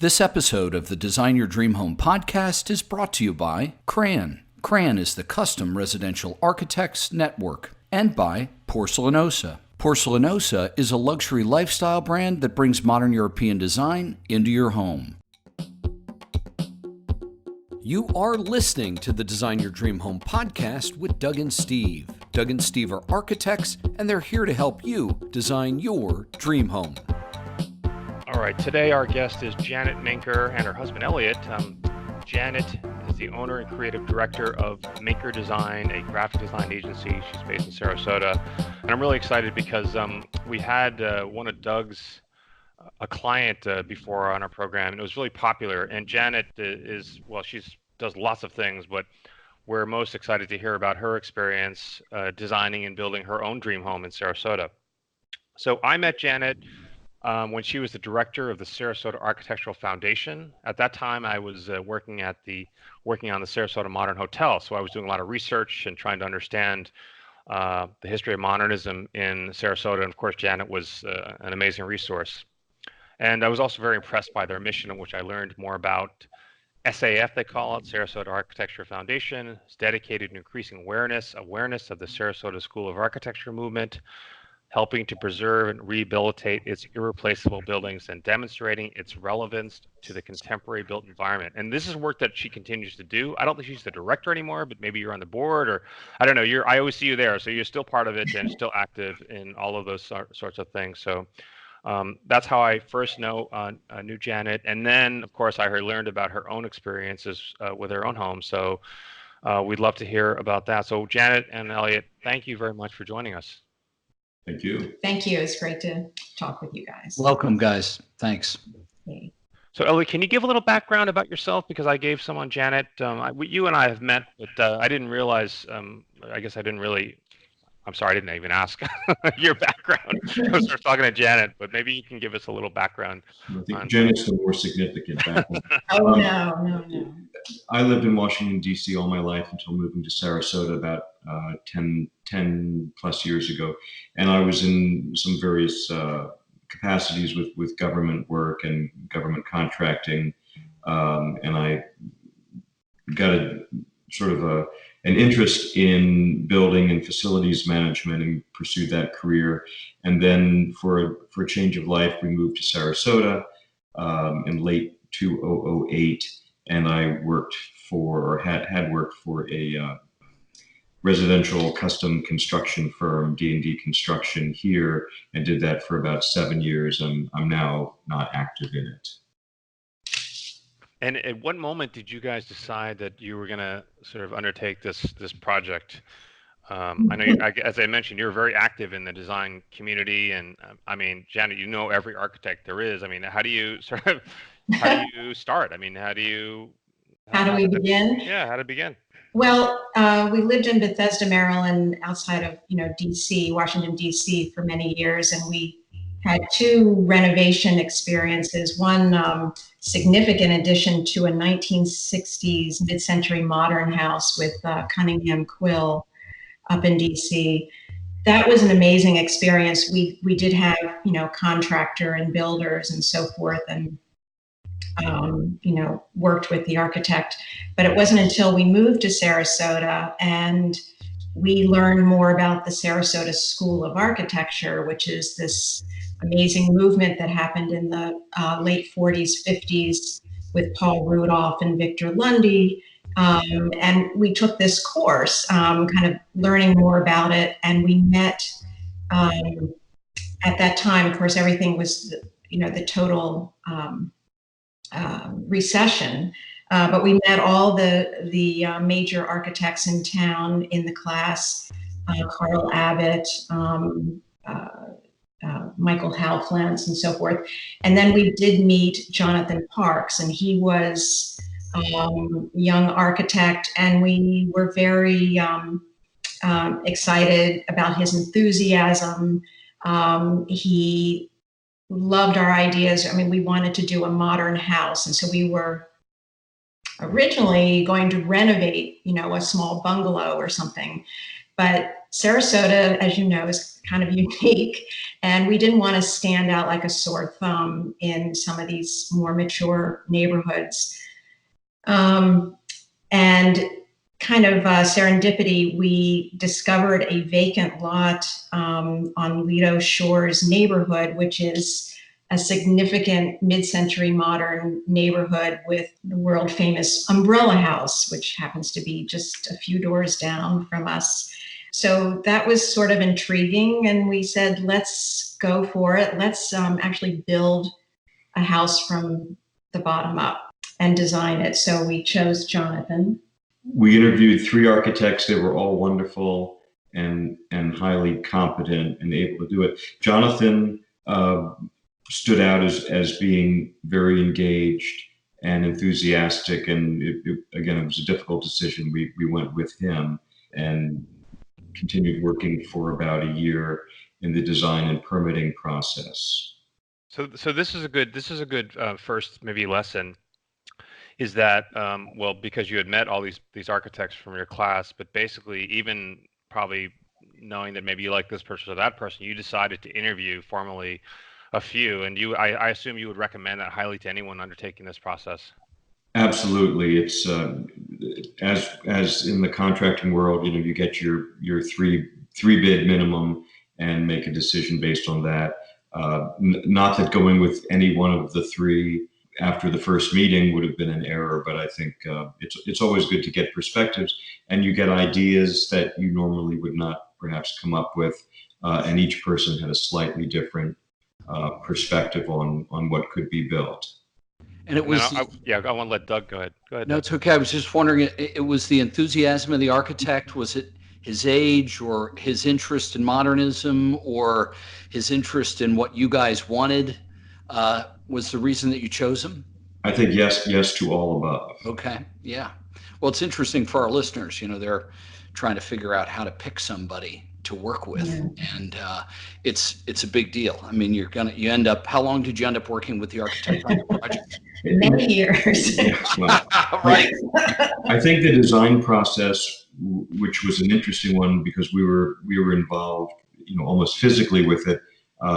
This episode of the Design Your Dream Home podcast is brought to you by CRAN. CRAN is the Custom Residential Architects Network, and by Porcelanosa. Porcelanosa is a luxury lifestyle brand that brings modern European design into your home. You are listening to the Design Your Dream Home podcast with Doug and Steve. Doug and Steve are architects, and they're here to help you design your dream home. All right, today our guest is Janet Minker and her husband Elliott. Janet is the owner and creative director of Minker Design, a graphic design agency. She's based in Sarasota. And I'm really excited because we had one of Doug's, a client before on our program, and it was really popular. And Janet she does lots of things, but we're most excited to hear about her experience designing and building her own dream home in Sarasota. So I met Janet when she was the director of the Sarasota Architectural Foundation. At that time, I was working on the Sarasota Modern Hotel. So I was doing a lot of research and trying to understand the history of modernism in Sarasota. And of course, Janet was an amazing resource. And I was also very impressed by their mission, in which I learned more about SAF, they call it, Sarasota Architecture Foundation. It's dedicated to increasing awareness of the Sarasota School of Architecture movement, helping to preserve and rehabilitate its irreplaceable buildings and demonstrating its relevance to the contemporary built environment. And this is work that she continues to do. I don't think she's the director anymore, but maybe you're on the board, or I don't know. I always see you there, so you're still part of it and still active in all of those sorts of things. So that's how I first knew Janet. And then, of course, I learned about her own experiences with her own home. So we'd love to hear about that. So Janet and Elliott, thank you very much for joining us. Thank you. Thank you. It's great to talk with you guys. Welcome, guys. Thanks. Okay. So, Elliott, can you give a little background about yourself? Because I gave some on Janet. You and I have met, but I didn't realize, I'm sorry, I didn't even ask your background. I was talking to Janet, but maybe you can give us a little background. I think Janet's the more significant background. No. I lived in Washington, D.C. all my life until moving to Sarasota about 10 plus years ago. And I was in some various capacities with government work and government contracting. And I got an interest in building and facilities management and pursued that career. And then for a change of life, we moved to Sarasota in late 2008. And I had worked for a residential custom construction firm, D&D Construction here, and did that for about 7 years. And I'm now not active in it. And at what moment did you guys decide that you were going to sort of undertake this project? I know, as I mentioned, you're very active in the design community, and I mean, Janet, you know every architect there is. I mean, how do you start? I mean, how do we begin? How to begin? Well, we lived in Bethesda, Maryland, outside of DC, Washington D.C. for many years, and we had two renovation experiences. One significant addition to a 1960s mid-century modern house with Cunningham Quill up in DC. That was an amazing experience. We did have contractor and builders and so forth, and worked with the architect. But it wasn't until we moved to Sarasota and we learned more about the Sarasota School of Architecture, which is this amazing movement that happened in the late 40s, 50s with Paul Rudolph and Victor Lundy. And we took this course, kind of learning more about it. And we met at that time, of course, everything was, the total recession. But we met all the major architects in town in the class, Carl Abbott, Michael Halflance, and so forth. And then we did meet Jonathan Parks, and he was young architect, and we were very excited about his enthusiasm. He loved our ideas. I mean, we wanted to do a modern house, and so we were originally going to renovate, a small bungalow or something. But Sarasota, as you know, is kind of unique. And we didn't want to stand out like a sore thumb in some of these more mature neighborhoods. And kind of serendipity, we discovered a vacant lot on Lido Shores neighborhood, which is a significant mid-century modern neighborhood with the world famous Umbrella House, which happens to be just a few doors down from us. So that was sort of intriguing, and we said, let's go for it. Let's actually build a house from the bottom up and design it. So we chose Jonathan. We interviewed 3 architects. They were all wonderful and highly competent and able to do it. Jonathan stood out as being very engaged and enthusiastic, and again, it was a difficult decision. We went with him and continued working for about a year in the design and permitting process. So this is a good first maybe lesson. Is that well, because you had met all these architects from your class, but basically even probably knowing that maybe you like this person or that person, you decided to interview formally a few, and I assume you would recommend that highly to anyone undertaking this process. Absolutely. It's as in the contracting world, you get your three bid minimum and make a decision based on that. Not that going with any one of the 3 after the first meeting would have been an error, but I think it's always good to get perspectives, and you get ideas that you normally would not perhaps come up with, and each person had a slightly different perspective on what could be built. And it was I want to let Doug go ahead. Go ahead. No, Doug. it's okay. I was just wondering, it was the enthusiasm of the architect. Was it his age or his interest in modernism or his interest in what you guys wanted? Was the reason that you chose him? I think yes to all above. Okay, yeah. Well, it's interesting for our listeners. They're trying to figure out how to pick somebody to work with, and it's a big deal. I mean, you end up. How long did you end up working with the architect on the project? Many years. Well, Right. I think the design process, which was an interesting one because we were involved, almost physically with it,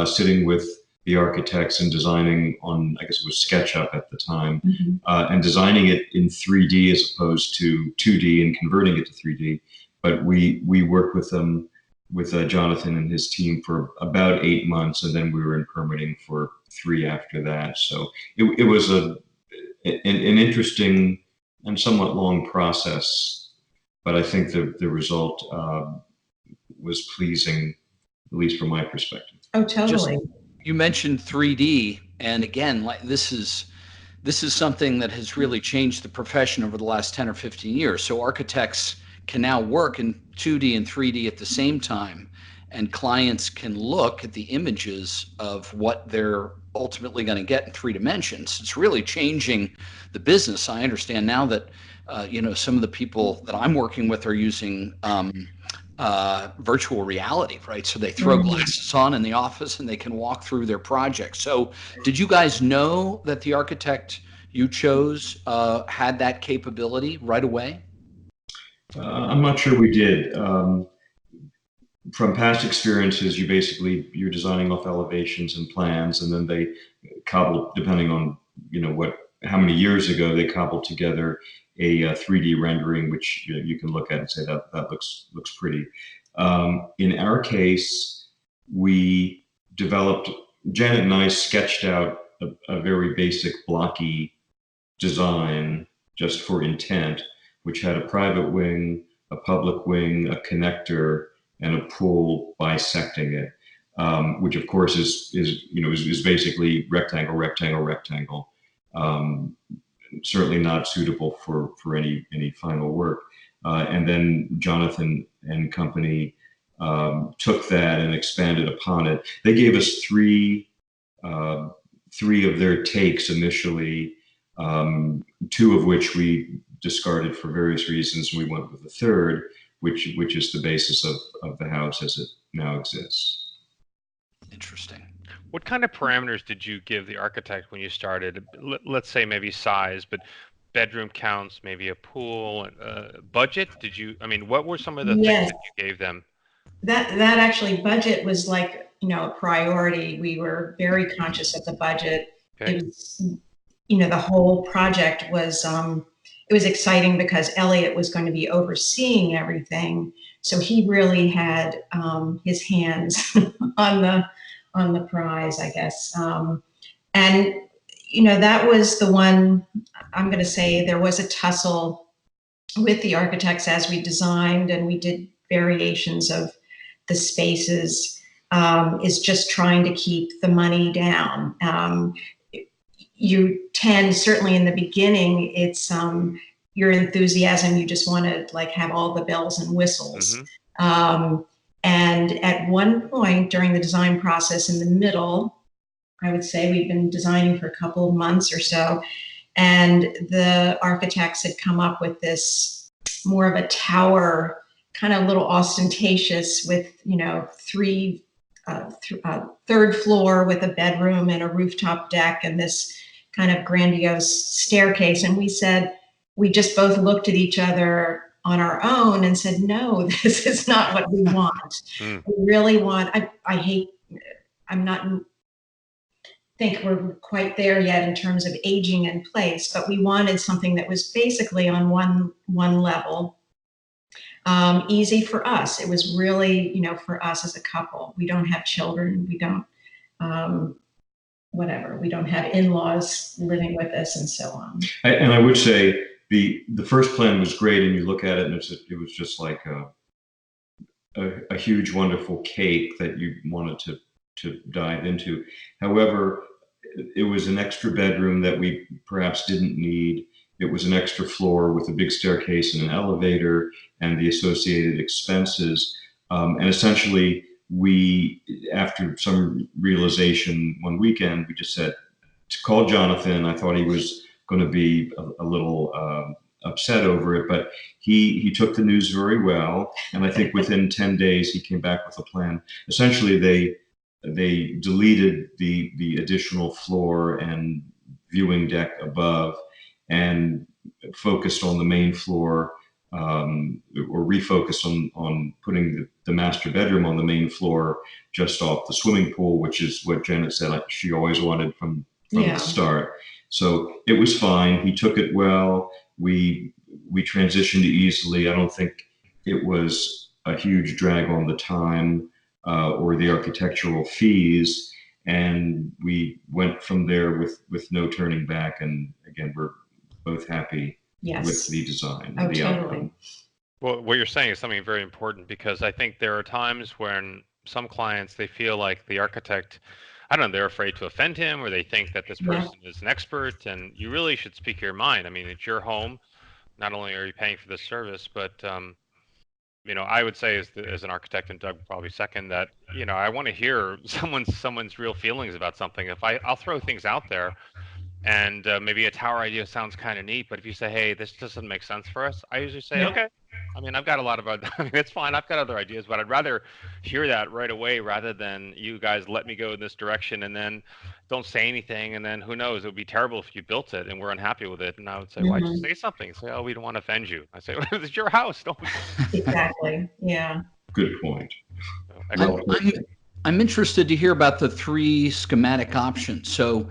sitting with the architects and designing on, I guess it was SketchUp at the time, and designing it in 3D as opposed to 2D and converting it to 3D. But we worked with them, with Jonathan and his team, for about 8 months, and then we were in permitting for 3 after that. So it was an interesting and somewhat long process, but I think the result was pleasing, at least from my perspective. Oh, totally. You mentioned 3D, and again, this is something that has really changed the profession over the last 10 or 15 years. So architects can now work in 2D and 3D at the same time, and clients can look at the images of what they're ultimately going to get in 3 dimensions. It's really changing the business. I understand now that some of the people that I'm working with are using virtual reality, right? So they throw glasses on in the office and they can walk through their project. So did you guys know that the architect you chose had that capability right away? I'm not sure we did. From past experiences, you're designing off elevations and plans, and then they cobbled, depending on how many years ago, they cobbled together a 3D rendering, which you can look at and say that looks pretty. In our case, we developed. Janet and I sketched out a very basic blocky design just for intent, which had a private wing, a public wing, a connector, and a pool bisecting it, which of course is basically rectangle, rectangle, rectangle. Certainly not suitable for any final work. And then Jonathan and company took that and expanded upon it. They gave us three of their takes initially, 2 of which we discarded for various reasons, and we went with the third, which is the basis of the house as it now exists. Interesting. What kind of parameters did you give the architect when you started? Let's say maybe size, but bedroom counts, maybe a pool, budget? What were some of the things that you gave them? That actually budget was like a priority. We were very conscious of the budget. Okay. It was, the whole project was, it was exciting because Elliott was going to be overseeing everything. So he really had his hands on the prize, I guess. And, that was the one, I'm going to say there was a tussle with the architects as we designed, and we did variations of the spaces, is just trying to keep the money down. You tend, certainly in the beginning, it's your enthusiasm, you just want to like have all the bells and whistles. And at one point during the design process, in the middle, I would say we've been designing for a couple of months or so, and the architects had come up with this more of a tower, kind of a little ostentatious, with third floor with a bedroom and a rooftop deck and this kind of grandiose staircase. And we said, we just both looked at each other on our own and said, no, this is not what we want. We really want, I'm not think we're quite there yet in terms of aging in place, but we wanted something that was basically on one level, easy for us. It was really, for us as a couple. We don't have children. We don't, we don't have in-laws living with us and so on. And I would say the first plan was great, and you look at it and it was just like a huge, wonderful cake that you wanted to dive into. However, it was an extra bedroom that we perhaps didn't need. It was an extra floor with a big staircase and an elevator and the associated expenses. And essentially, we, after some realization one weekend, we just said to call Jonathan. I thought he was going to be a little upset over it, but he took the news very well. And I think within 10 days, he came back with a plan. Essentially, they deleted the additional floor and viewing deck above and focused on the main floor, or refocused on putting the master bedroom on the main floor just off the swimming pool, which is what Janet said she always wanted from the start. So it was fine. He took it well. We transitioned easily. I don't think it was a huge drag on the time or the architectural fees, and we went from there with no turning back. And again, we're both happy with the design and the outcome. Well, what you're saying is something very important, because I think there are times when some clients, they feel like the architect, I don't know, they're afraid to offend him, or they think that this person is an expert, and you really should speak your mind. I mean, it's your home. Not only are you paying for this service, but I would say as an architect, and Doug probably second, that I want to hear someone's real feelings about something. If I'll throw things out there, and maybe a tower idea sounds kind of neat, but if you say, hey, this doesn't make sense for us, I usually say, okay. I mean, I've got a lot of, it's fine. I've got other ideas, but I'd rather hear that right away rather than you guys let me go in this direction and then don't say anything. And then who knows, it would be terrible if you built it and we're unhappy with it. And I would say, why'd you say something? Say, oh, we don't want to offend you. I say, it's your house. Don't. Exactly. Yeah. Good point. I'm interested to hear about the 3 schematic options. So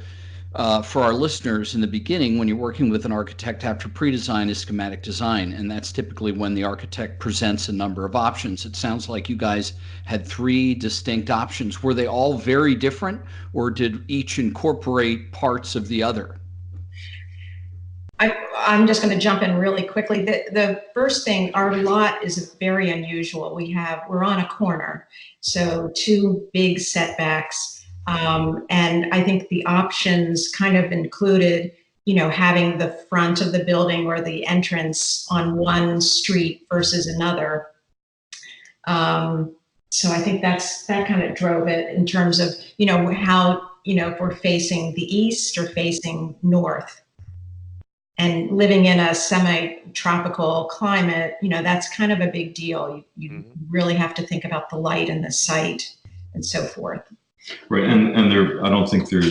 for our listeners, in the beginning, when you're working with an architect, after pre-design is schematic design, and that's typically when the architect presents a number of options. It sounds like you guys had 3 distinct options. Were they all very different, or did each incorporate parts of the other? I'm just going to jump in really quickly. The first thing, our lot is very unusual. We're on a corner, so 2 big setbacks. And I think the options kind of included, having the front of the building or the entrance on one street versus another. So I think that kind of drove it in terms of, how, if we're facing the east or facing north. And living in a semi-tropical climate, that's kind of a big deal. You really have to think about the light and the sight and so forth. Right, and I don't think there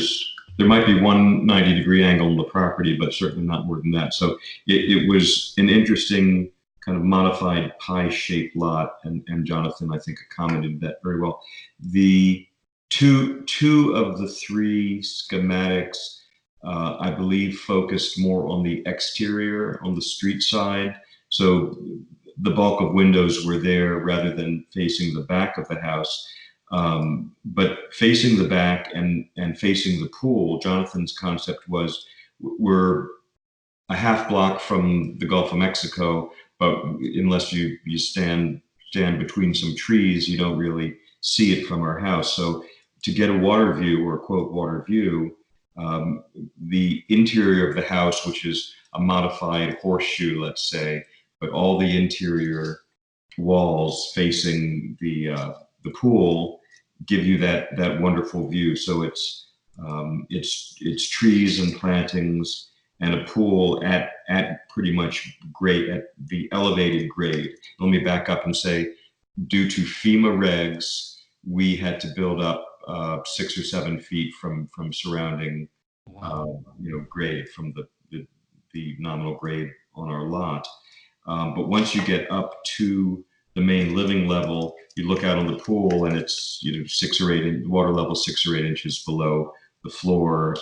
might be one 90-degree angle on the property, but certainly not more than that. So it was an interesting kind of modified pie-shaped lot, and Jonathan, I think, accommodated that very well. The Two of the three schematics, I believe, focused more on the exterior, on the street side. So the bulk of windows were there rather than facing the back of the house. But facing the back and facing the pool, Jonathan's concept was, we're a half block from the Gulf of Mexico, but unless you stand between some trees, you don't really see it from our house. So to get a water view, or quote water view, the interior of the house, which is a modified horseshoe, let's say, but all the interior walls facing the pool give you that wonderful view. So it's trees and plantings and a pool at pretty much grade, at the elevated grade. Let me back up and say, due to FEMA regs, we had to build up 6 or 7 feet from surrounding, grade, from the nominal grade on our lot. But once you get up to the main living level, you look out on the pool, and it's 6 or 8 water level 6 or 8 inches below the floor,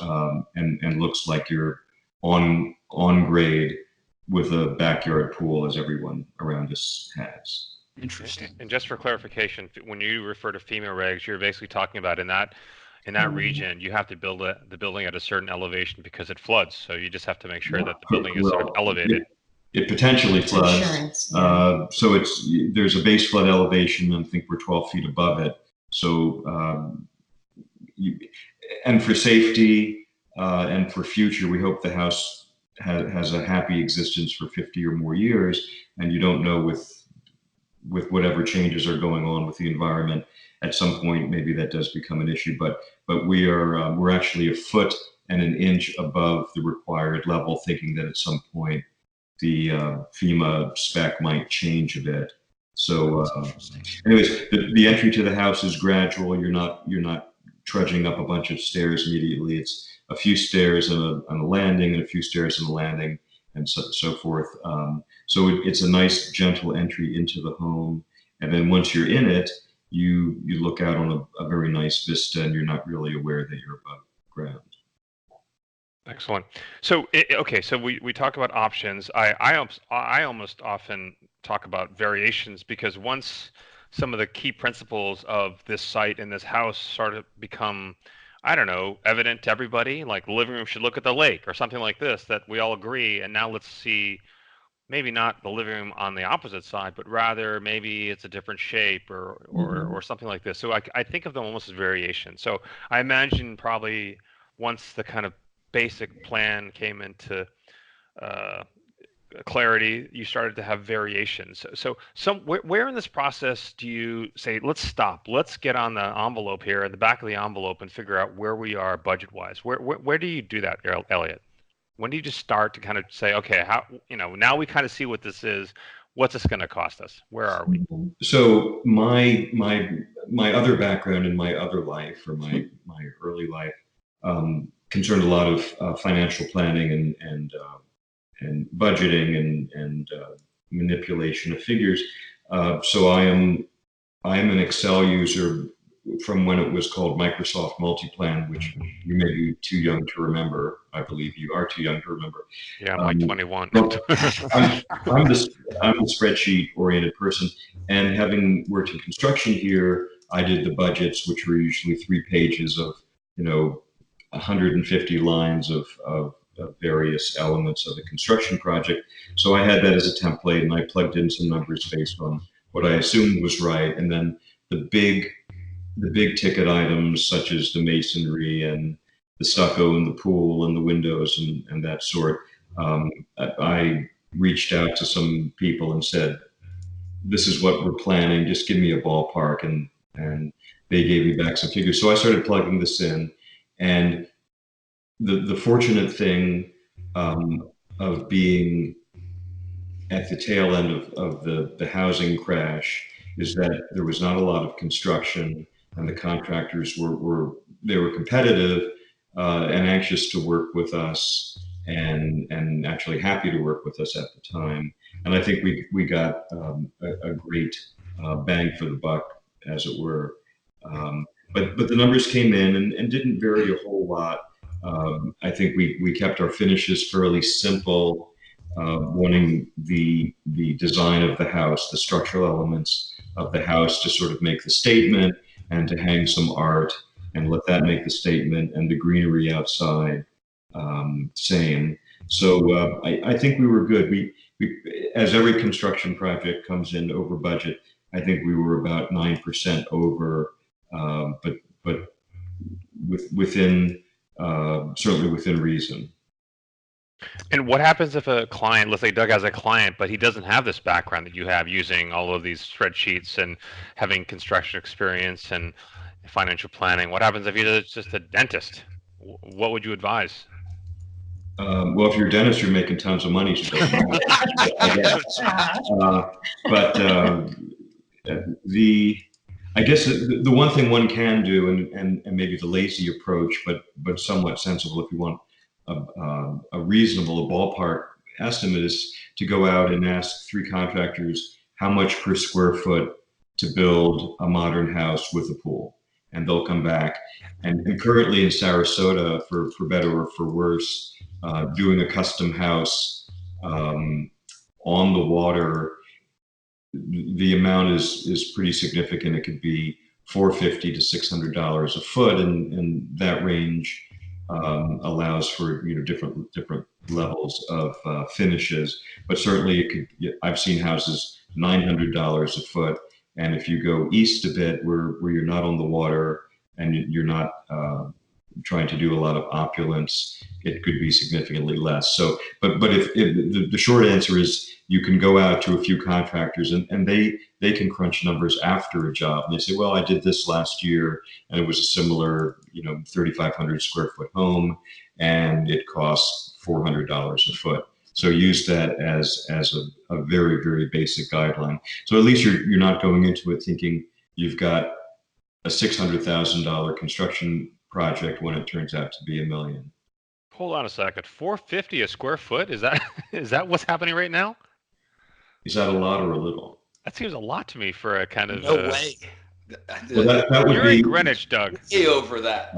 and looks like you're on grade with a backyard pool, as everyone around us has. Interesting. And just for clarification, when you refer to FEMA regs, you're basically talking about in that region, you have to build the building at a certain elevation because it floods. So you just have to make sure that the building is sort of elevated. It potentially floods. So there's a base flood elevation, and I think we're 12 feet above it. So, and for safety and for future, we hope the house has a happy existence for 50 or more years, and you don't know with whatever changes are going on with the environment, at some point maybe that does become an issue. But we're actually a foot and an inch above the required level, thinking that at some point the FEMA spec might change a bit. So, anyways, the entry to the house is gradual. You're not trudging up a bunch of stairs immediately. It's a few stairs and a landing, and a few stairs and a landing, and so forth. So it's a nice, gentle entry into the home. And then once you're in it, you look out on a very nice vista, and you're not really aware that you're above ground. Excellent. So, okay, so we talk about options. I almost often talk about variations, because once some of the key principles of this site and this house sort of become, I don't know, evident to everybody, like the living room should look at the lake or something like this, that we all agree. And now let's see, maybe not the living room on the opposite side, but rather maybe it's a different shape or something like this. So I think of them almost as variations. So I imagine probably once the kind of basic plan came into clarity, you started to have variations. So where in this process do you say, let's stop, let's get on the envelope here, at the back of the envelope, and figure out where we are budget wise? Where do you do that, Elliott? When do you just start to kind of say, okay, how, now we kind of see what this is, what's this going to cost us? Where are we? So my other background in my other life, or my early life, concerned a lot of financial planning and budgeting and manipulation of figures. So I am an Excel user from when it was called Microsoft Multiplan, which you may be too young to remember. I believe you are too young to remember. Yeah, I'm like 21. I'm the spreadsheet-oriented person, and having worked in construction here, I did the budgets, which were usually 3 pages of 150 lines of various elements of the construction project. So I had that as a template, and I plugged in some numbers based on what I assumed was right. And then the big ticket items, such as the masonry and the stucco and the pool and the windows and that sort, I reached out to some people and said, this is what we're planning, just give me a ballpark. And they gave me back some figures. So I started plugging this in. And the fortunate thing of being at the tail end of the housing crash is that there was not a lot of construction, and the contractors were competitive and anxious to work with us, and actually happy to work with us at the time. And I think we got a great bang for the buck, as it were. but the numbers came in and didn't vary a whole lot. I think we kept our finishes fairly simple, wanting the design of the house, the structural elements of the house to sort of make the statement, and to hang some art and let that make the statement, and the greenery outside same. So I think we were good. We, as every construction project comes in over budget, I think we were about 9% over, but within certainly within reason. And what happens if a client, let's say Doug has a client, but he doesn't have this background that you have, using all of these spreadsheets and having construction experience and financial planning? What happens if he's just a dentist? What would you advise? Well, if you're a dentist, you're making tons of money. So I guess. But I guess the one thing one can do, and maybe the lazy approach, but somewhat sensible if you want a reasonable, ballpark estimate, is to go out and ask 3 contractors how much per square foot to build a modern house with a pool, and they'll come back. And currently in Sarasota, for better or for worse, doing a custom house on the water, the amount is pretty significant. It could be $450 to $600 a foot, and that range allows for different levels of finishes. But certainly it could. I've seen houses $900 a foot, and if you go east a bit, where you're not on the water and you're not trying to do a lot of opulence, it could be significantly less. So, but if the short answer is, you can go out to a few contractors and they can crunch numbers after a job, and they say, well, I did this last year and it was a similar 3,500 square foot home and it costs $400 a foot. So use that as a very, very basic guideline. So at least you're not going into it thinking you've got a $600,000 construction project when it turns out to be $1 million. Hold on a second. $450 a square foot? Is that what's happening right now? Is that a lot or a little? That seems a lot to me for a kind of. No way. Well, that would You're be in Greenwich, Doug. Way over that.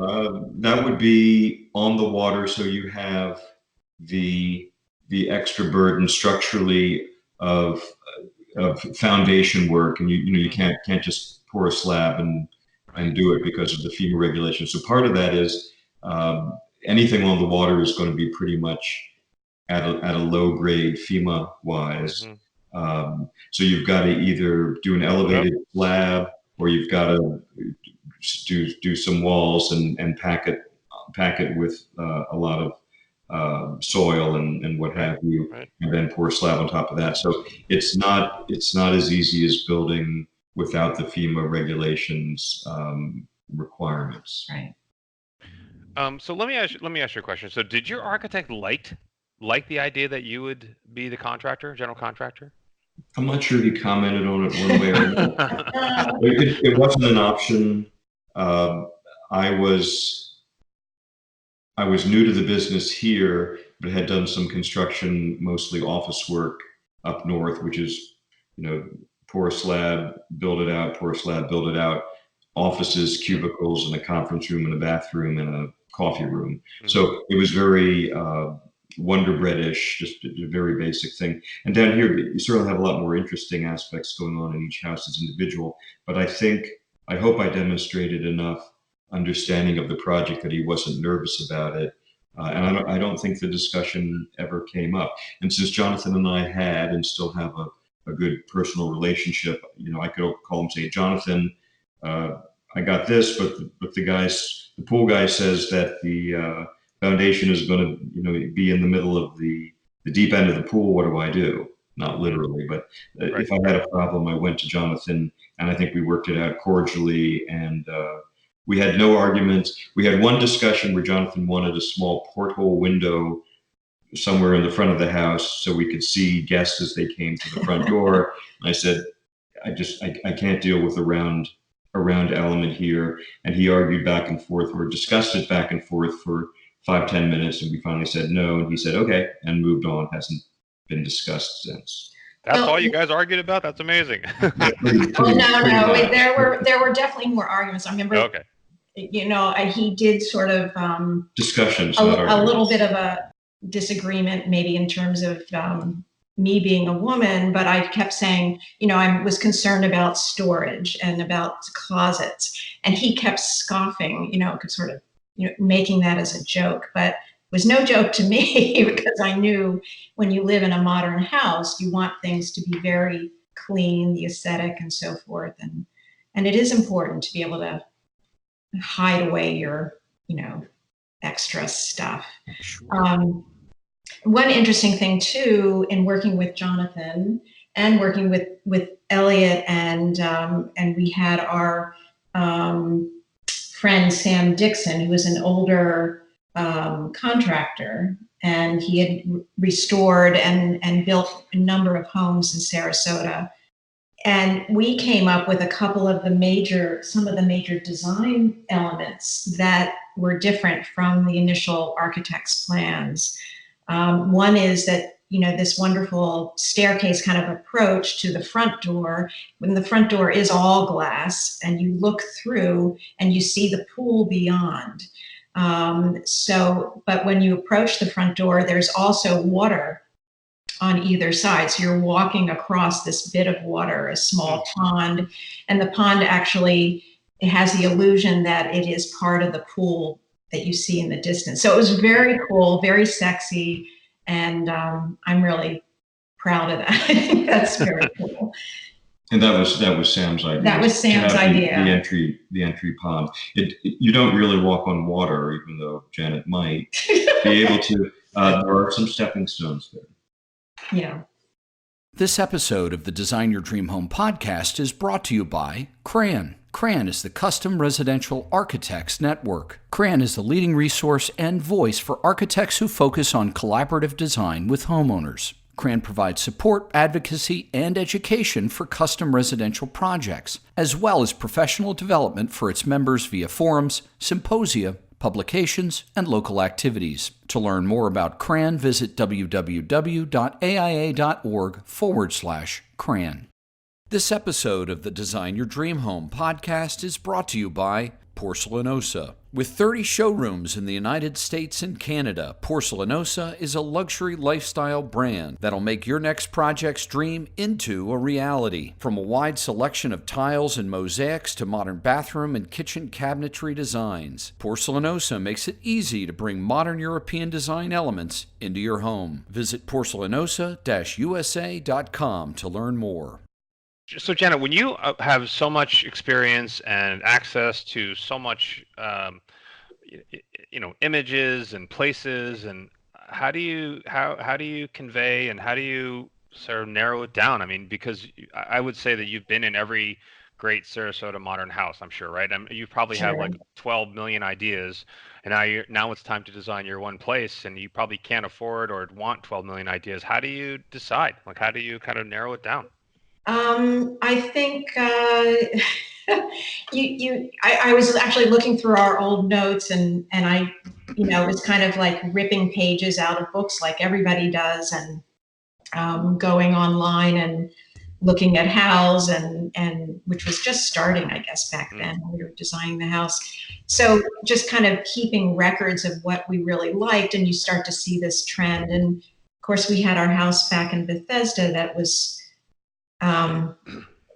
That would be on the water, so you have the extra burden structurally of foundation work, and you can't just pour a slab and do it because of the FEMA regulations. So part of that is anything on the water is going to be pretty much at a low grade FEMA wise. So you've got to either do an elevated slab, or you've got to do some walls and pack it with a lot of soil and what have you, and then pour a slab on top of that. So it's not as easy as building without the FEMA regulations requirements. Right. So let me ask you a question. So did your architect like the idea that you would be the general contractor? I'm not sure if he commented on it one way or another. It wasn't an option. I was new to the business here, but had done some construction, mostly office work up north, which is, pour a slab, build it out, pour a slab, build it out, offices, cubicles, and a conference room and a bathroom and a coffee room. Mm-hmm. So it was very Wonder Bread-ish, just a very basic thing. And down here, you certainly have a lot more interesting aspects going on in each house as individual. But I hope I demonstrated enough understanding of the project that he wasn't nervous about it. And I don't think the discussion ever came up. And since Jonathan and I had and still have a good personal relationship, I could call him and say, Jonathan, I got this, but the pool guy says that the foundation is going to be in the middle of the deep end of the pool. What do I do? Not literally, but if I had a problem, I went to Jonathan, and I think we worked it out cordially, and we had no arguments. We had one discussion where Jonathan wanted a small porthole window somewhere in the front of the house so we could see guests as they came to the front door. And I said, I can't deal with a round element here. And he argued back and forth, or discussed it back and forth for 5-10 minutes, and we finally said no, and he said okay, and moved on. Hasn't been discussed since. That's all you guys argued about? That's amazing. No. There were definitely more arguments. I remember he did sort of Discussions, a, not a arguments. little bit of a disagreement, maybe in terms of me being a woman, but I kept saying, I was concerned about storage and about closets, and he kept scoffing, sort of, making that as a joke, but it was no joke to me because I knew when you live in a modern house, you want things to be very clean, the aesthetic and so forth, and it is important to be able to hide away your, extra stuff. One interesting thing too, in working with Jonathan and working with Elliott, and we had our friend Sam Dixon, who was an older contractor, and he had restored and built a number of homes in Sarasota. And we came up with some of the major design elements that were different from the initial architect's plans. One is that, this wonderful staircase kind of approach to the front door, when the front door is all glass and you look through and you see the pool beyond. But when you approach the front door, there's also water on either side. So you're walking across this bit of water, a small pond, and the pond actually, it has the illusion that it is part of the pool that you see in the distance. So it was very cool, very sexy, and I'm really proud of that. I think that's very cool. And that was Sam's idea. That was Sam's idea. The entry pond. You don't really walk on water, even though Janet might be able to. There are some stepping stones there. Yeah. This episode of the Design Your Dream Home podcast is brought to you by CRAN. CRAN is the Custom Residential Architects Network. CRAN is the leading resource and voice for architects who focus on collaborative design with homeowners. CRAN provides support, advocacy, and education for custom residential projects, as well as professional development for its members via forums, symposia, publications, and local activities. To learn more about CRAN, visit www.aia.org/CRAN. This episode of the Design Your Dream Home podcast is brought to you by Porcelanosa. With 30 showrooms in the United States and Canada, Porcelanosa is a luxury lifestyle brand that'll make your next project's dream into a reality. From a wide selection of tiles and mosaics to modern bathroom and kitchen cabinetry designs, Porcelanosa makes it easy to bring modern European design elements into your home. Visit porcelanosa-usa.com to learn more. So, Janet, when you have so much experience and access to so much, images and places, and how do you convey and how do you sort of narrow it down? I mean, because I would say that you've been in every great Sarasota modern house, I'm sure, right? You probably have like 12 million ideas, and now it's time to design your one place, and you probably can't afford or want 12 million ideas. How do you decide? Like, how do you kind of narrow it down? I think I was actually looking through our old notes, and I, was kind of like ripping pages out of books like everybody does, and going online and looking at Hal's, and which was just starting, I guess, back then when we were designing the house. So just kind of keeping records of what we really liked, and you start to see this trend. And of course, we had our house back in Bethesda that was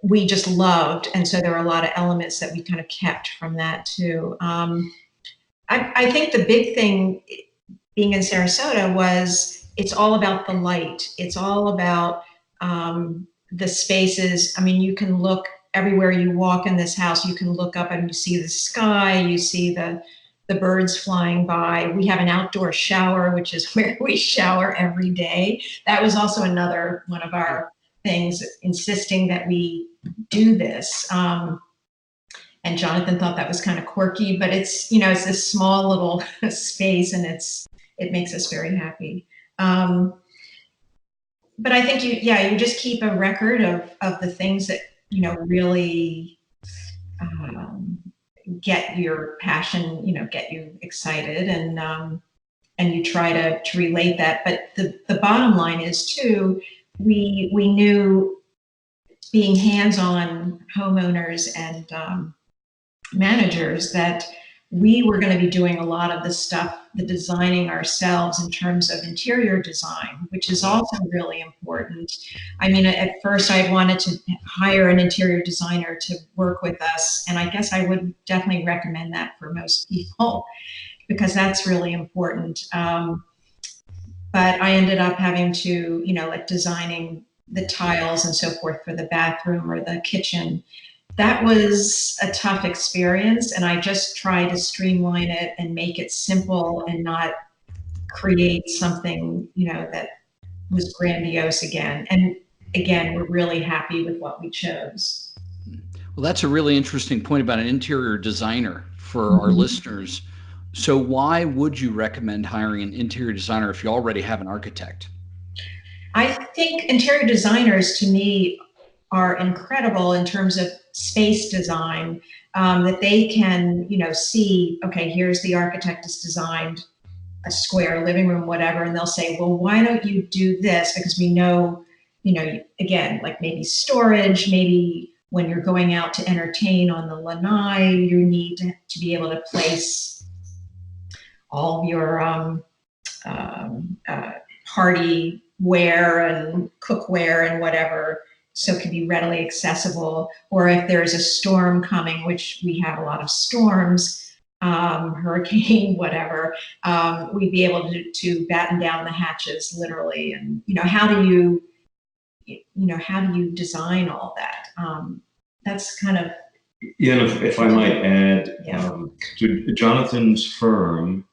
we just loved. And so there were a lot of elements that we kind of kept from that too. I think the big thing being in Sarasota was it's all about the light. It's all about the spaces. I mean, you can look everywhere you walk in this house, you can look up and you see the sky, you see the birds flying by. We have an outdoor shower, which is where we shower every day. That was also another one of our things, insisting that we do this. And Jonathan thought that was kind of quirky, but it's, it's this small little space, and it makes us very happy. But I think you just keep a record of the things that, really get your passion, get you excited, and you try to relate that. But the bottom line is too, we knew being hands-on homeowners and managers that we were going to be doing a lot of the stuff, the designing ourselves in terms of interior design, which is also really important. I mean, at first I wanted to hire an interior designer to work with us, and I guess I would definitely recommend that for most people because that's really important. But I ended up having to, like designing the tiles and so forth for the bathroom or the kitchen. That was a tough experience, and I just tried to streamline it and make it simple and not create something, that was grandiose again. And again, we're really happy with what we chose. Well, that's a really interesting point about an interior designer for our Mhm. listeners. So, why would you recommend hiring an interior designer if you already have an architect? I think interior designers, to me, are incredible in terms of space design. That they can, see, okay, here's the architect has designed a square living room, whatever, and they'll say, well, why don't you do this? Because we know, again, like maybe storage, maybe when you're going out to entertain on the lanai, you need to be able to place all of your party wear and cookware and whatever, so it can be readily accessible. Or if there's a storm coming, which we have a lot of storms, hurricane, whatever, we'd be able to batten down the hatches literally. And how do you design all that? That's kind of Yeah, and if I might add, yeah. to Jonathan's firm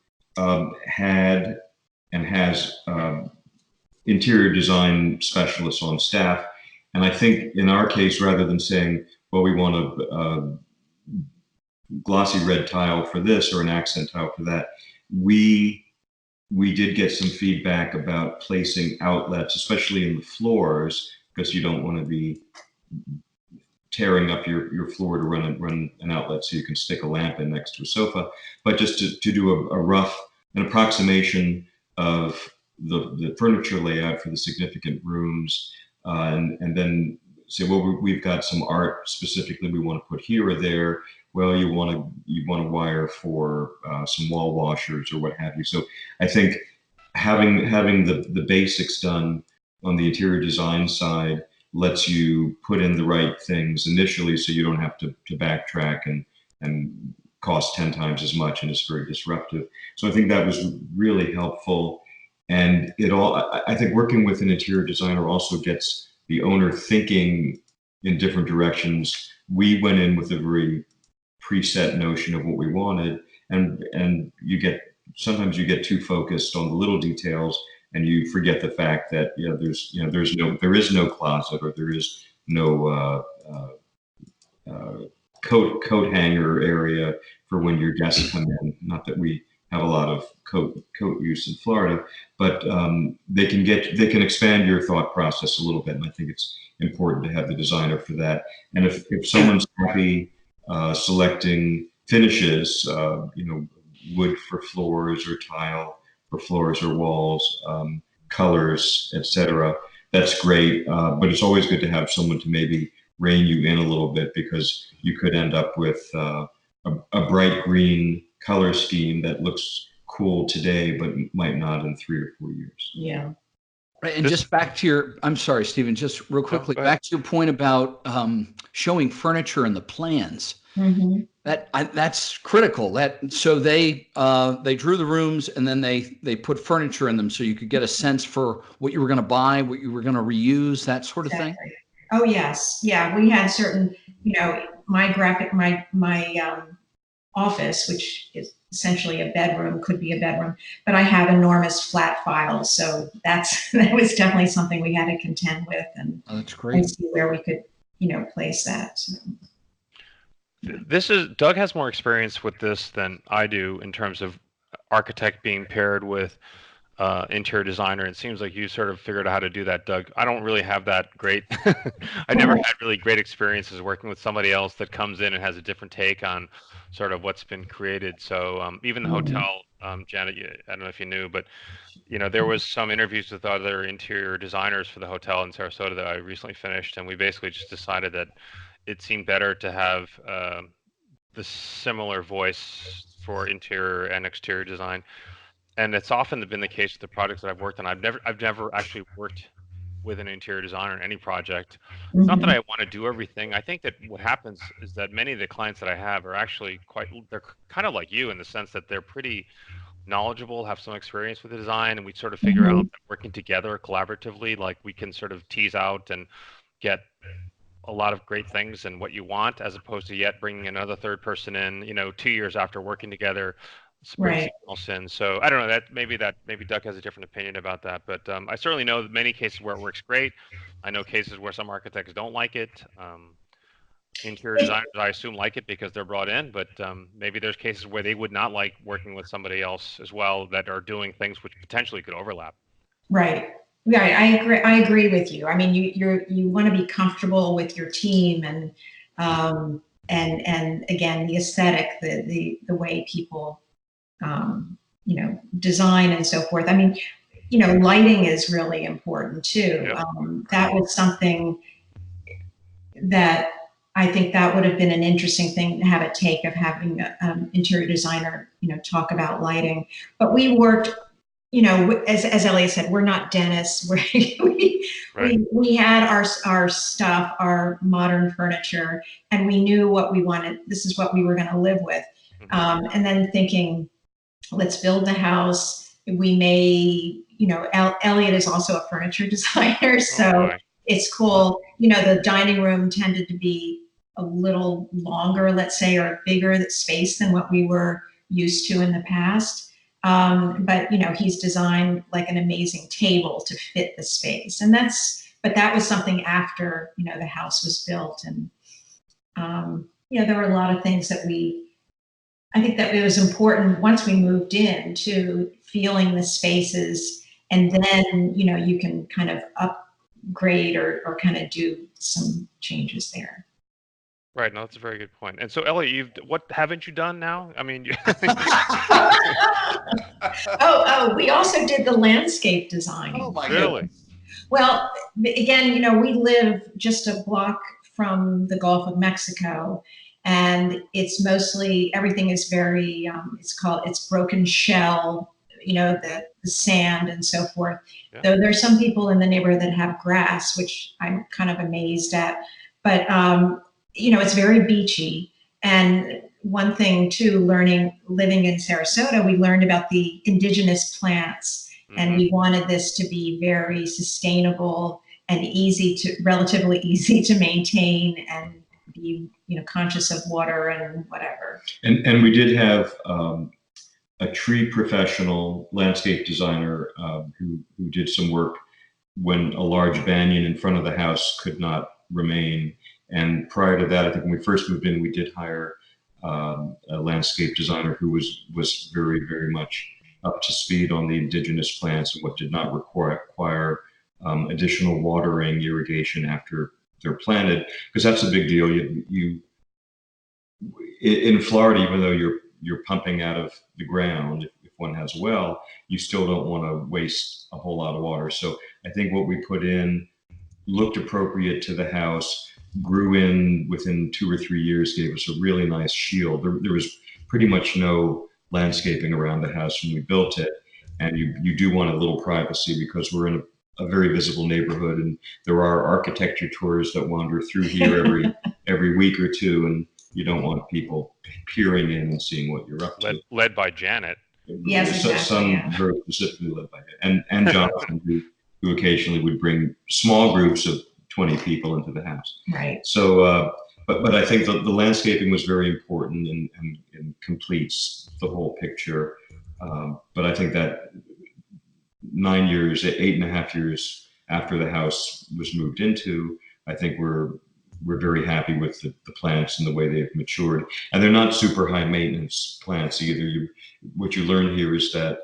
had and has interior design specialists on staff. And I think in our case, rather than saying, well, we want a glossy red tile for this or an accent tile for that, we did get some feedback about placing outlets, especially in the floors, because you don't want to be tearing up your floor to run an outlet so you can stick a lamp in next to a sofa, but just to do an approximation of the furniture layout for the significant rooms, and then say, well, we've got some art specifically we want to put here or there. Well, you want to wire for some wall washers or what have you. So I think having the basics done on the interior design side lets you put in the right things initially so you don't have to backtrack and cost 10 times as much, and it's very disruptive. So I think that was really helpful. And I think working with an interior designer also gets the owner thinking in different directions. We went in with a very preset notion of what we wanted, and sometimes you get too focused on the little details and you forget the fact that there is no closet, or there is no coat hanger area for when your guests come in. Not that we have a lot of coat use in Florida, but they can expand your thought process a little bit, and I think it's important to have the designer for that. And if someone's happy selecting finishes, wood for floors or tile for floors or walls, colors, etc. That's great, but it's always good to have someone to maybe rein you in a little bit, because you could end up with a bright green color scheme that looks cool today, but might not in 3 or 4 years. Yeah. Right, and just back to I'm sorry, Stephen, just real quickly, back to your point about showing furniture in the plans. Mm-hmm. That's critical. So they drew the rooms, and then they put furniture in them so you could get a sense for what you were going to buy, what you were going to reuse, that sort of thing. Exactly. Oh yes, yeah. We had certain, my office, which is essentially a bedroom, could be a bedroom, but I have enormous flat files, so that was definitely something we had to contend with, and Oh, that's great. see where we could, place that. So. Doug has more experience with this than I do in terms of architect being paired with interior designer. It seems like you sort of figured out how to do that, Doug. I don't really have that great. I never had really great experiences working with somebody else that comes in and has a different take on sort of what's been created. So even the hotel, Janet, I don't know if you knew, but there was some interviews with other interior designers for the hotel in Sarasota that I recently finished, and we basically just decided that it seemed better to have the similar voice for interior and exterior design, and it's often been the case with the projects that I've worked on. I've never actually worked with an interior designer in any project. It's not that Mhm. I want to do everything. I think that what happens is that many of the clients that I have are actually they're kind of like you in the sense that they're pretty knowledgeable, have some experience with the design, and we sort of figure out Mhm. that working together collaboratively, like we can sort of tease out and get a lot of great things and what you want, as opposed to yet bringing another third person in, 2 years after working together, bring Right. someone else in. So I don't know maybe Doug has a different opinion about that, but I certainly know many cases where it works great. I know cases where some architects don't like it. Interior designers, I assume, like it because they're brought in, but maybe there's cases where they would not like working with somebody else as well that are doing things which potentially could overlap. Right. Right. I agree with you. I mean, you want to be comfortable with your team and again, the aesthetic, the way people, design and so forth. I mean, lighting is really important too. Yep. That was something that I think that would have been an interesting thing to have a take of having an interior designer, talk about lighting. But we worked, as Elliot said, we're not dentists. Right. We had our stuff, our modern furniture, and we knew what we wanted. This is what we were going to live with. Hmm. And then thinking, let's build the house. We may, Elliot is also a furniture designer, Oh so boy. it's cool. The dining room tended to be a little longer, let's say, or bigger space than what we were used to in the past. But he's designed like an amazing table to fit the space, but that was something after the house was built, and there were a lot of things that I think that it was important once we moved in to feeling the spaces, and then you can kind of upgrade or kind of do some changes there. Right. No, that's a very good point. And so, Ellie, what haven't you done now? I mean, We also did the landscape design. Oh my really? goodness. Well, again, we live just a block from the Gulf of Mexico, and it's mostly everything is very it's broken shell, the sand and so forth. Yeah. Though there's some people in the neighborhood that have grass, which I'm kind of amazed at. But it's very beachy. And one thing too, living in Sarasota, we learned about the indigenous plants, and Hmm. we wanted this to be very sustainable and relatively easy to maintain, and be conscious of water and whatever. And we did have a tree professional landscape designer who did some work when a large banyan in front of the house could not remain. And prior to that, I think when we first moved in, we did hire a landscape designer who was very, very much up to speed on the indigenous plants and what did not require additional watering, irrigation after they're planted, because that's a big deal. In Florida, even though you're pumping out of the ground, if one has a well, you still don't want to waste a whole lot of water. So I think what we put in looked appropriate to the house, grew in within 2 or 3 years, gave us a really nice shield. There was pretty much no landscaping around the house when we built it. And you do want a little privacy because we're in a very visible neighborhood, and there are architecture tours that wander through here every week or two, and you don't want people peering in and seeing what you're up to. Led by Janet. Yes, exactly, Some yeah. very specifically led by it, and Jonathan, who occasionally would bring small groups of 20 people into the house. Right. So, but I think the landscaping was very important and completes the whole picture. But I think that 9 years, 8.5 years after the house was moved into, I think we're very happy with the plants and the way they've matured. And they're not super high maintenance plants either. What you learn here is that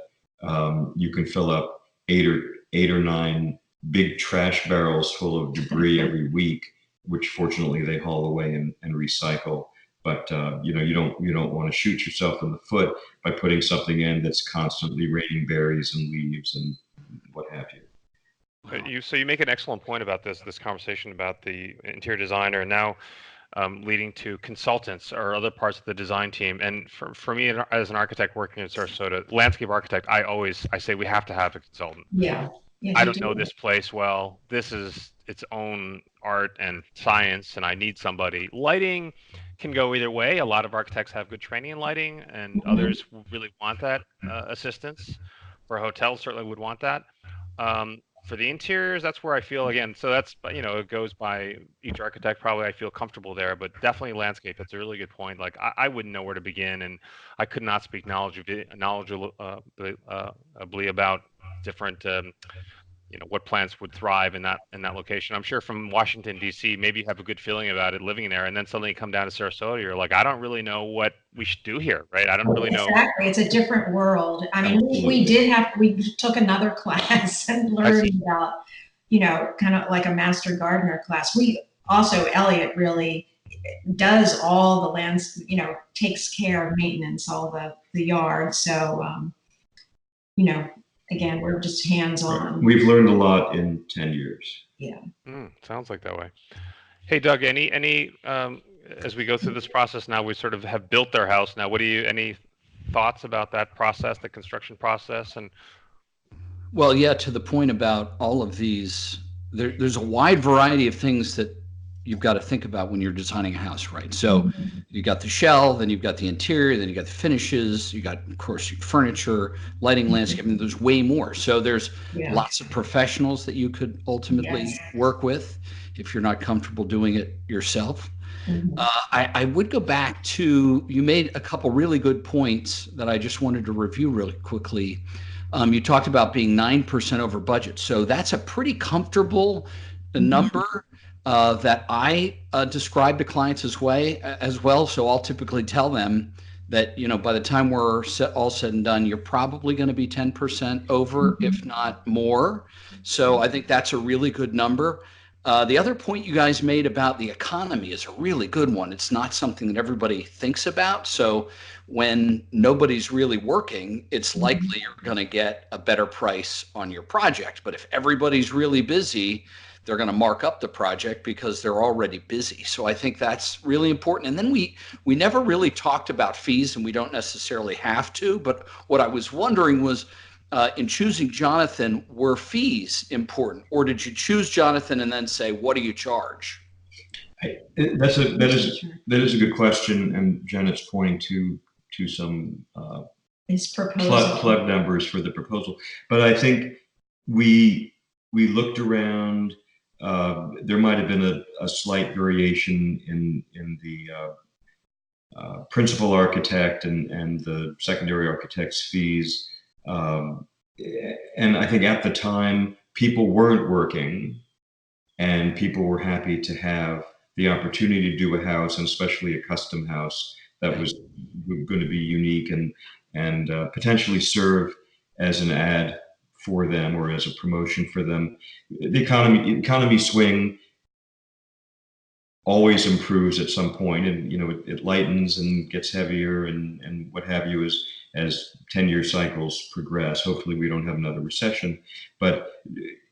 you can fill up eight or nine big trash barrels full of debris every week, which fortunately they haul away and recycle. But you don't want to shoot yourself in the foot by putting something in that's constantly raining berries and leaves and what have you. So you make an excellent point about this conversation about the interior designer. And now, leading to consultants or other parts of the design team. And for me, as an architect working in Sarasota, landscape architect, I say we have to have a consultant. Yeah. Yes, I you don't do. know this place well. This is its own art and science, and I need somebody. Lighting can go either way. A lot of architects have good training in lighting, and others really want that assistance. For a hotel, certainly would want that. For the interiors, that's where I feel again. So that's, it goes by each architect. Probably I feel comfortable there, but definitely landscape. That's a really good point. Like I wouldn't know where to begin, and I could not speak knowledgeably about different what plants would thrive in that location. I'm sure from Washington D.C. maybe you have a good feeling about it living there, and then suddenly you come down to Sarasota, you're like, I don't really know what we should do here, right? I don't really know. Exactly, it's a different world. I mean, we took another class and learned about, kind of like a master gardener class. We also, Elliott really does all the lands, takes care of maintenance, all the yard. So, again, we're just hands-on. We've learned a lot in 10 years. Yeah. Sounds like that way. Hey, Doug, any as we go through this process now, we sort of have built their house now. Any thoughts about that process, the construction process? And well, yeah, to the point about all of these, there's a wide variety of things that you've got to think about when you're designing a house, right? So you got the shell, then you've got the interior, then you got the finishes, you got, of course, your furniture, lighting, landscape. I mean, there's way more. So there's lots of professionals that you could ultimately work with if you're not comfortable doing it yourself. I would go back to, you made a couple really good points that I just wanted to review really quickly. You talked about being 9% over budget. So that's a pretty comfortable number that I describe to clients as well. So I'll typically tell them that, by the time we're all said and done, you're probably going to be 10% over, if not more. So I think that's a really good number. The other point you guys made about the economy is a really good one. It's not something that everybody thinks about. So when nobody's really working, it's likely you're going to get a better price on your project. But if everybody's really busy, they're going to mark up the project because they're already busy. So I think that's really important. And then we never really talked about fees, and we don't necessarily have to. But what I was wondering was, in choosing Jonathan, were fees important, or did you choose Jonathan and then say, what do you charge? That is a good question, and Janet's pointing to some his proposal plug numbers for the proposal. But I think we looked around. There might have been a slight variation in the principal architect and the secondary architect's fees. And I think at the time, people weren't working, and people were happy to have the opportunity to do a house, and especially a custom house that was going to be unique and potentially serve as an ad for them or as a promotion for them. The economy swing always improves at some point, and it lightens and gets heavier and what have you as 10-year cycles progress. Hopefully we don't have another recession, but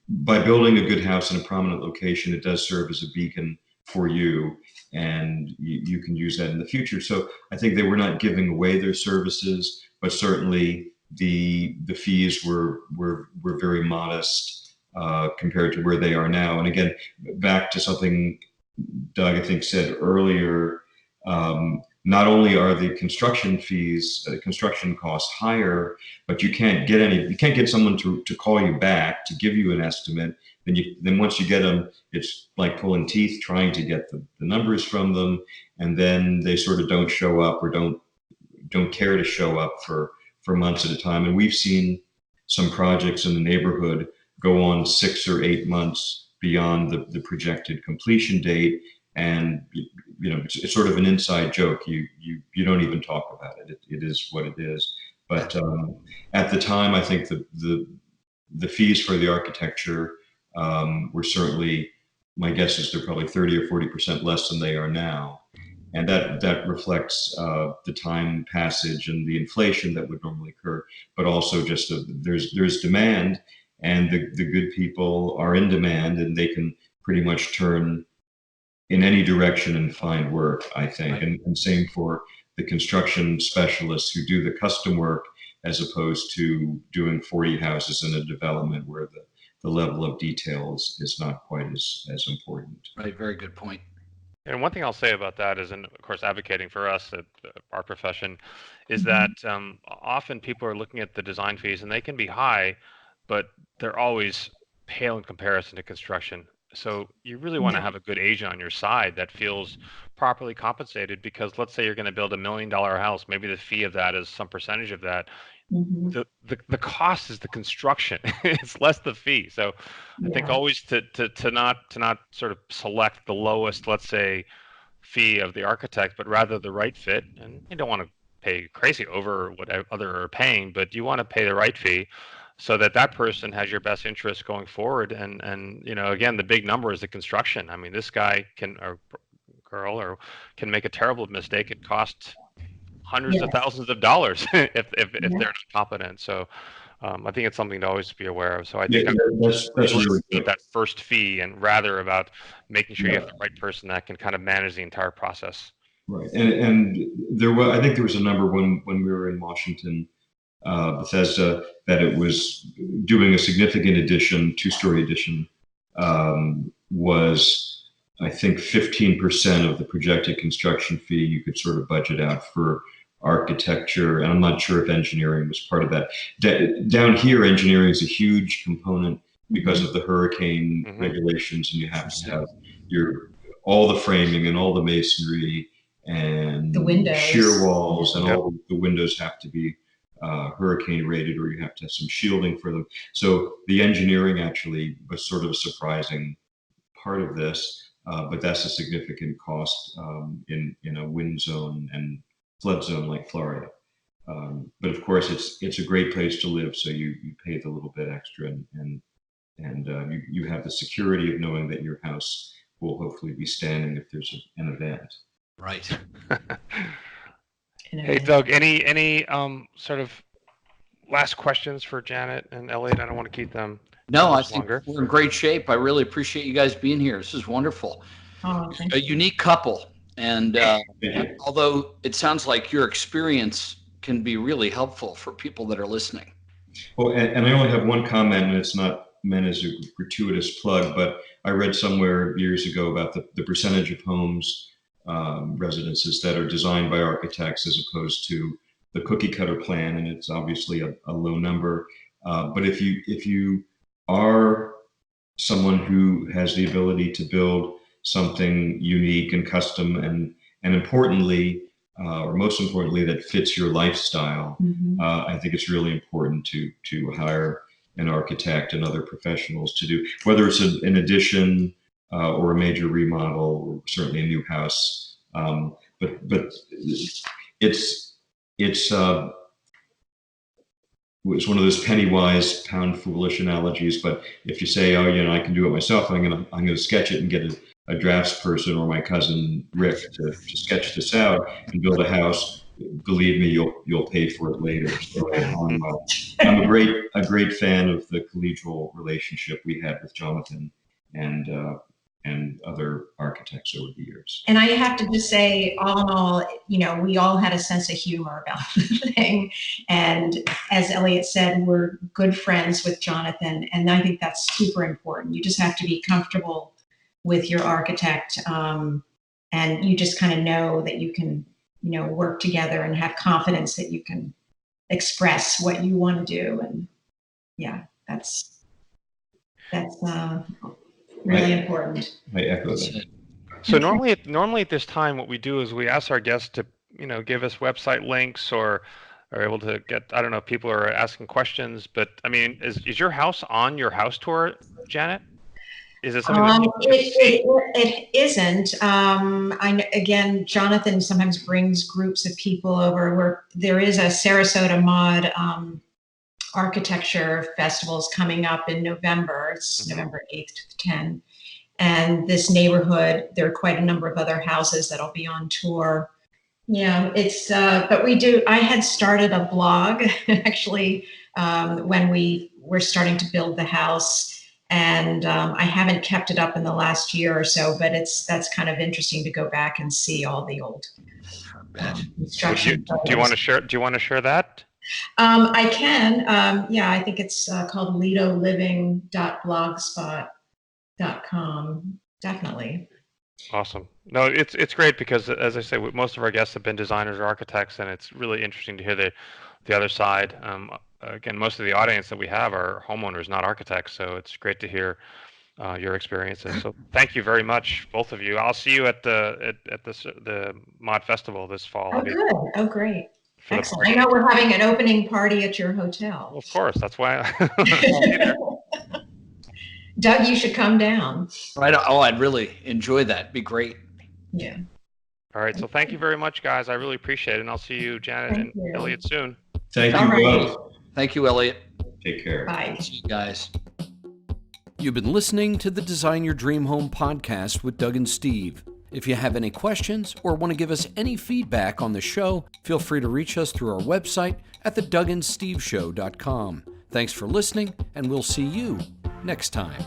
by building a good house in a prominent location, it does serve as a beacon for you, and you can use that in the future. So I think they were not giving away their services, but certainly the fees were very modest compared to where they are now. And again, back to something Doug, I think, said earlier, not only are the construction fees, construction costs higher, but you can't get someone to call you back to give you an estimate. Then once you get them, it's like pulling teeth trying to get the numbers from them, and then they sort of don't show up or don't care to show up for months at a time. And we've seen some projects in the neighborhood go on 6 or 8 months beyond the projected completion date, and it's sort of an inside joke. You don't even talk about it. It is what it is. But at the time, I think the fees for the architecture were certainly, my guess is they're probably 30 or 40% less than they are now, and that reflects the time passage and the inflation that would normally occur, but also just there's demand, and the good people are in demand, and they can pretty much turn in any direction and find work, I think. Right. And same for the construction specialists who do the custom work, as opposed to doing 40 houses in a development where the level of details is not quite as important. Right. Very good point. And one thing I'll say about that is, and of course, advocating for us at our profession, is that often people are looking at the design fees and they can be high, but they're always pale in comparison to construction. So you really want to have a good agent on your side that feels properly compensated, because let's say you're going to build $1 million house, maybe the fee of that is some percentage of that. The cost is the construction. It's less the fee. So I think always to not sort of select the lowest, let's say, fee of the architect, but rather the right fit. And you don't want to pay crazy over what other are paying, but you want to pay the right fee so that that person has your best interest going forward. And you know, again, the big number is the construction. I mean, this guy can, or girl, or can make a terrible mistake. It costs hundreds of thousands of dollars if they're not competent. So I think it's something to always be aware of. So I think that's really good. that first fee, and rather about making sure you have the right person that can kind of manage the entire process. Right, and there was, I think there was a number when we were in Washington, Bethesda, that it was doing a significant addition, two-story addition, was, I think, 15% of the projected construction fee you could sort of budget out for architecture, and I'm not sure if engineering was part of that. Down here, engineering is a huge component because of the hurricane regulations, and you have to have all the framing and all the masonry and the windows, shear walls, and all the windows have to be hurricane rated, or you have to have some shielding for them. So the engineering actually was sort of a surprising part of this, but that's a significant cost in a wind zone and flood zone like Florida. But of course, it's a great place to live, so you pay the little bit extra, and you have the security of knowing that your house will hopefully be standing if there's an event. Right. Hey, Doug, any sort of last questions for Janet and Elliott? I don't want to keep them No, I think longer. we're in great shape. I really appreciate you guys being here. This is wonderful. Oh, A unique couple. And although it sounds like your experience can be really helpful for people that are listening. Well, and I only have one comment, and it's not meant as a gratuitous plug, but I read somewhere years ago about the percentage of homes, residences that are designed by architects as opposed to the cookie cutter plan, and it's obviously a low number. But if you are someone who has the ability to build something unique and custom, and importantly, or most importantly, that fits your lifestyle, I think it's really important to hire an architect and other professionals to do, whether it's an addition or a major remodel, or certainly a new house. But it's one of those penny wise, pound foolish analogies. But if you say, oh, I can do it myself, I'm gonna sketch it and get a draftsperson or my cousin Rick to sketch this out and build a house, believe me, you'll pay for it later. So I'm a great fan of the collegial relationship we had with Jonathan and other architects over the years. And I have to just say, all in all, we all had a sense of humor about the thing. And as Elliott said, we're good friends with Jonathan, and I think that's super important. You just have to be comfortable with your architect, and you just kind of know that you can, work together and have confidence that you can express what you want to do. And yeah, that's really important. I echo that. So normally at this time, what we do is we ask our guests to, give us website links, or are able to get, I don't know, people are asking questions, but I mean, is your house on your house tour, Janet? Is it something it isn't. Again, Jonathan sometimes brings groups of people over. Where there is a Sarasota mod architecture festivals coming up in November. It's November 8th to 10. And this neighborhood, there are quite a number of other houses that'll be on tour. Yeah, it's, but I had started a blog actually when we were starting to build the house. And I haven't kept it up in the last year or so, but that's kind of interesting to go back and see all the old construction. Do you want to share? Do you want to share that? I can. Yeah, I think it's called lidoliving.blogspot.com. Definitely. Awesome. No, it's great because, as I say, most of our guests have been designers or architects, and it's really interesting to hear the other side. Again, most of the audience that we have are homeowners, not architects, so it's great to hear your experiences. So thank you very much, both of you. I'll see you at the Mod Festival this fall. Oh, good. Oh, great. Excellent. I know we're having an opening party at your hotel. Of course, that's why. Doug, you should come down. Right. Oh, I'd really enjoy that. Be great. Yeah. All right. So thank you very much, guys. I really appreciate it. And I'll see you, Janet and Elliott, soon. Thank you both. Thank you, Elliott. Take care. Bye. See you guys. You've been listening to the Design Your Dream Home podcast with Doug and Steve. If you have any questions or want to give us any feedback on the show, feel free to reach us through our website at thedougandsteveshow.com. Thanks for listening, and we'll see you next time.